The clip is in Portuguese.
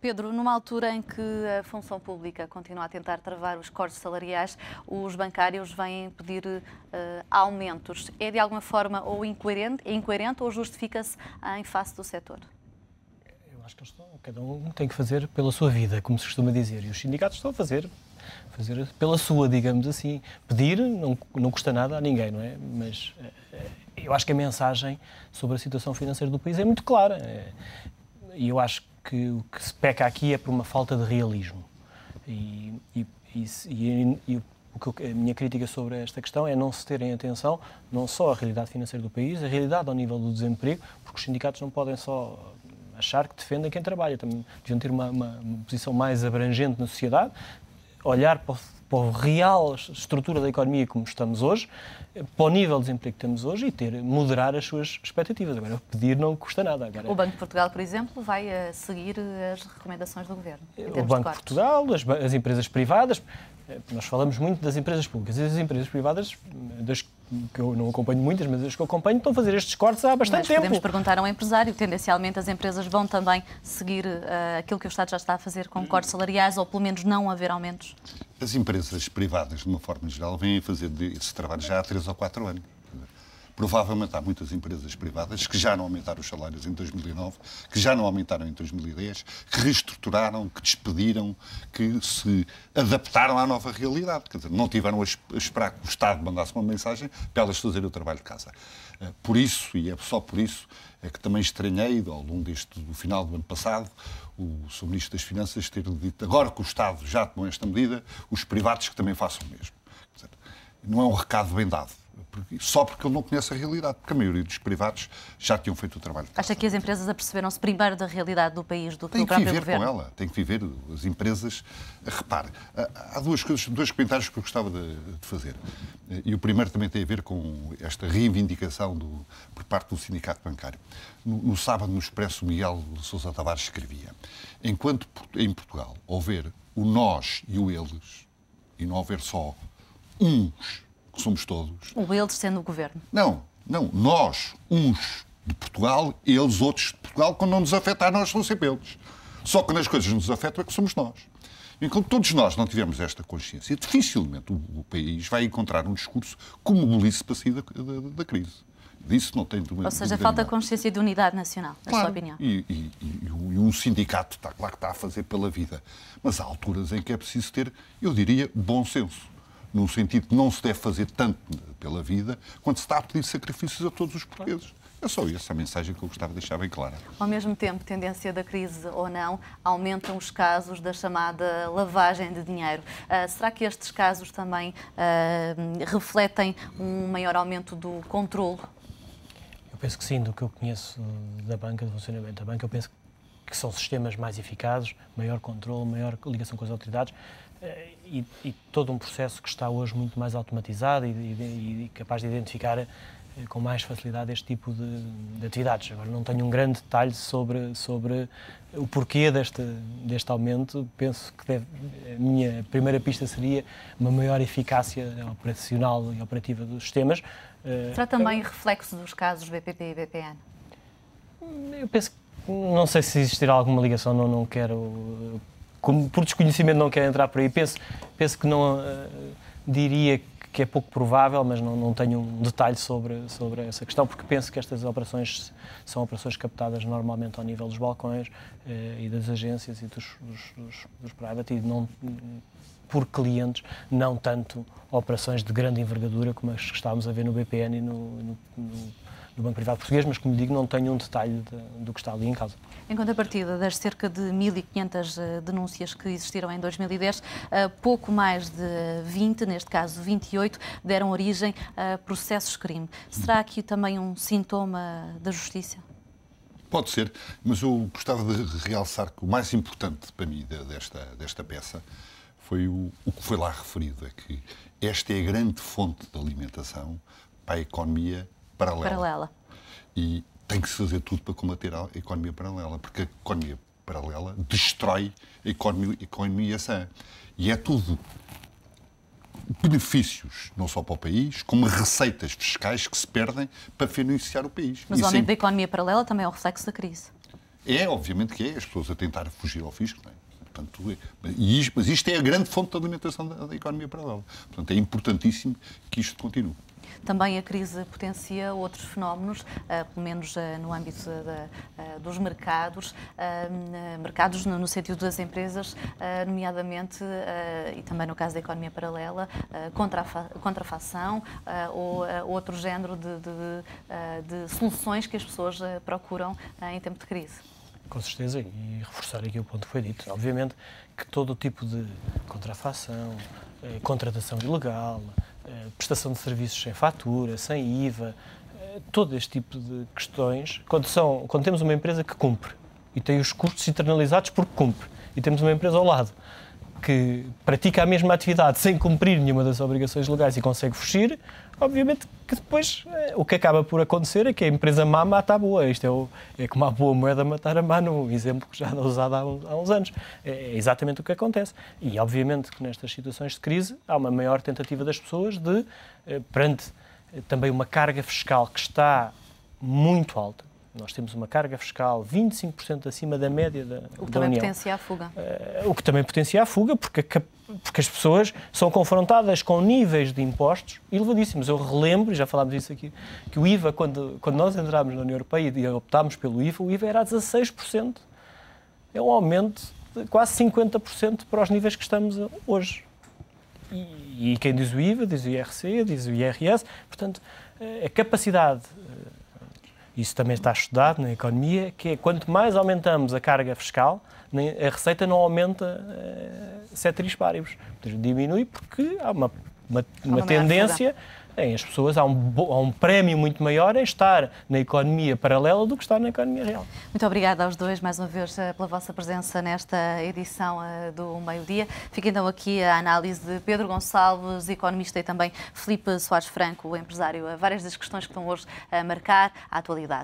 Pedro, numa altura em que a função pública continua a tentar travar os cortes salariais, os bancários vêm pedir aumentos. É de alguma forma ou incoerente ou justifica-se em face do setor? Eu acho que cada um tem que fazer pela sua vida, como se costuma dizer, e os sindicatos estão a fazer pela sua, digamos assim. Pedir não custa nada a ninguém, não é? Mas eu acho que a mensagem sobre a situação financeira do país é muito clara. E eu acho que o que se peca aqui é por uma falta de realismo. A minha crítica sobre esta questão é não se terem atenção não só à realidade financeira do país, a realidade ao nível do desemprego, porque os sindicatos não podem só achar que defendem quem trabalha, também deviam ter uma posição mais abrangente na sociedade, olhar para a real estrutura da economia como estamos hoje, para o nível de desemprego que temos hoje e moderar as suas expectativas. Agora, pedir não custa nada. Agora, o Banco de Portugal, por exemplo, vai seguir as recomendações do Governo? O Banco de Portugal, as empresas privadas, nós falamos muito das empresas públicas e as empresas privadas, que eu não acompanho muitas, mas as que eu acompanho, estão a fazer estes cortes há bastante tempo. Podemos perguntar a um empresário, tendencialmente as empresas vão também seguir aquilo que o Estado já está a fazer com cortes salariais ou pelo menos não haver aumentos? As empresas privadas, de uma forma geral, vêm a fazer esse trabalho já há 3 ou 4 anos. Provavelmente há muitas empresas privadas que já não aumentaram os salários em 2009, que já não aumentaram em 2010, que reestruturaram, que despediram, que se adaptaram à nova realidade. Quer dizer, não tiveram a esperar que o Estado mandasse uma mensagem para elas fazerem o trabalho de casa. Por isso, e é só por isso, é que também estranhei, ao longo do final do ano passado, o Sr. Ministro das Finanças ter dito, agora que o Estado já tomou esta medida, os privados que também façam o mesmo. Quer dizer, não é um recado bem dado. Só porque ele não conhece a realidade, porque a maioria dos privados já tinham feito o trabalho. Acha que as empresas aperceberam-se primeiro da realidade do país do que do próprio Governo? Tem que viver com ela, tem que viver as empresas. Repare, há dois comentários que eu gostava de fazer. E o primeiro também tem a ver com esta reivindicação por parte do sindicato bancário. No sábado, no Expresso, o Miguel de Sousa Tavares escrevia: enquanto em Portugal houver o nós e o eles, e não houver só uns, que somos todos. O eles sendo o Governo? Não. Nós, uns de Portugal, eles, outros de Portugal, quando não nos afeta a nós, são sempre eles. Só quando as coisas nos afetam é que somos nós. Enquanto todos nós não tivermos esta consciência, dificilmente o país vai encontrar um discurso como belice para sair da crise. Disso não tem dúvida. Ou seja, falta consciência de unidade nacional, na sua opinião. E um sindicato, está claro que está a fazer pela vida. Mas há alturas em que é preciso ter, eu diria, bom senso. No sentido que não se deve fazer tanto pela vida quando se está a pedir sacrifícios a todos os portugueses. É só essa a mensagem que eu gostava de deixar bem clara. Ao mesmo tempo, tendência da crise ou não, aumentam os casos da chamada lavagem de dinheiro. Será que estes casos também refletem um maior aumento do controlo? Eu penso que sim, do que eu conheço da banca, do funcionamento da banca, eu penso que são sistemas mais eficazes, maior controle, maior ligação com as autoridades. E todo um processo que está hoje muito mais automatizado e capaz de identificar com mais facilidade este tipo de atividades. Agora, não tenho um grande detalhe sobre o porquê deste aumento. Penso que a minha primeira pista seria uma maior eficácia operacional e operativa dos sistemas. Será também reflexo dos casos BPP e BPN? Eu penso que, não sei se existirá alguma ligação, não quero... por desconhecimento não quero entrar por aí. Penso que não diria que é pouco provável, mas não tenho um detalhe sobre essa questão, porque penso que estas operações são operações captadas normalmente ao nível dos balcões e das agências e dos private, e não por clientes, não tanto operações de grande envergadura como as que estávamos a ver no BPN e no Banco Privado Português, mas, como digo, não tenho um detalhe do que está ali em causa. Em contrapartida das cerca de 1.500 denúncias que existiram em 2010, pouco mais de 20, neste caso 28, deram origem a processos-crime. Será aqui também um sintoma da justiça? Pode ser, mas eu gostava de realçar que o mais importante para mim desta peça foi o que foi lá referido, é que esta é a grande fonte de alimentação para a economia paralela. E tem que se fazer tudo para combater a economia paralela, porque a economia paralela destrói a economia sã. E é tudo benefícios, não só para o país, como receitas fiscais que se perdem para financiar o país. Mas o aumento da economia paralela também é um reflexo da crise. Obviamente que as pessoas a tentar fugir ao fisco, não é? Portanto, mas isto é a grande fonte de alimentação da economia paralela. Portanto, é importantíssimo que isto continue. Também a crise potencia outros fenómenos, pelo menos no âmbito dos mercados, mercados no sentido das empresas, nomeadamente, e também no caso da economia paralela, contrafação ou outro género de soluções que as pessoas procuram em tempo de crise. Com certeza, e reforçar aqui o ponto que foi dito. Obviamente que todo o tipo de contrafação, contratação ilegal, prestação de serviços sem fatura, sem IVA, todo este tipo de questões, quando temos uma empresa que cumpre e tem os custos internalizados porque cumpre, e temos uma empresa ao lado que pratica a mesma atividade sem cumprir nenhuma das obrigações legais e consegue fugir, obviamente que depois o que acaba por acontecer é que a empresa má mata a boa. Isto é como a boa moeda matar a má, num exemplo que já é usado há uns anos. É exatamente o que acontece. E obviamente que nestas situações de crise há uma maior tentativa das pessoas de, perante também uma carga fiscal que está muito alta. Nós temos uma carga fiscal 25% acima da média da União. O que também potencia a fuga. O que também potencia a fuga, porque as pessoas são confrontadas com níveis de impostos elevadíssimos. Eu relembro, já falámos disso aqui, que o IVA, quando nós entramos na União Europeia e optámos pelo IVA, o IVA era a 16%. É um aumento de quase 50% para os níveis que estamos hoje. E quem diz o IVA, diz o IRC, diz o IRS. Portanto, a capacidade... Isso também está estudado na economia, que é quanto mais aumentamos a carga fiscal, a receita não aumenta ceteris paribus. Diminui porque há uma tendência em as pessoas, há um prémio muito maior em estar na economia paralela do que estar na economia real. Muito obrigada aos dois, mais uma vez, pela vossa presença nesta edição do Meio-Dia. Fica então aqui a análise de Pedro Gonçalves, economista, e também Filipe Soares Franco, empresário. Várias das questões que estão hoje a marcar a atualidade.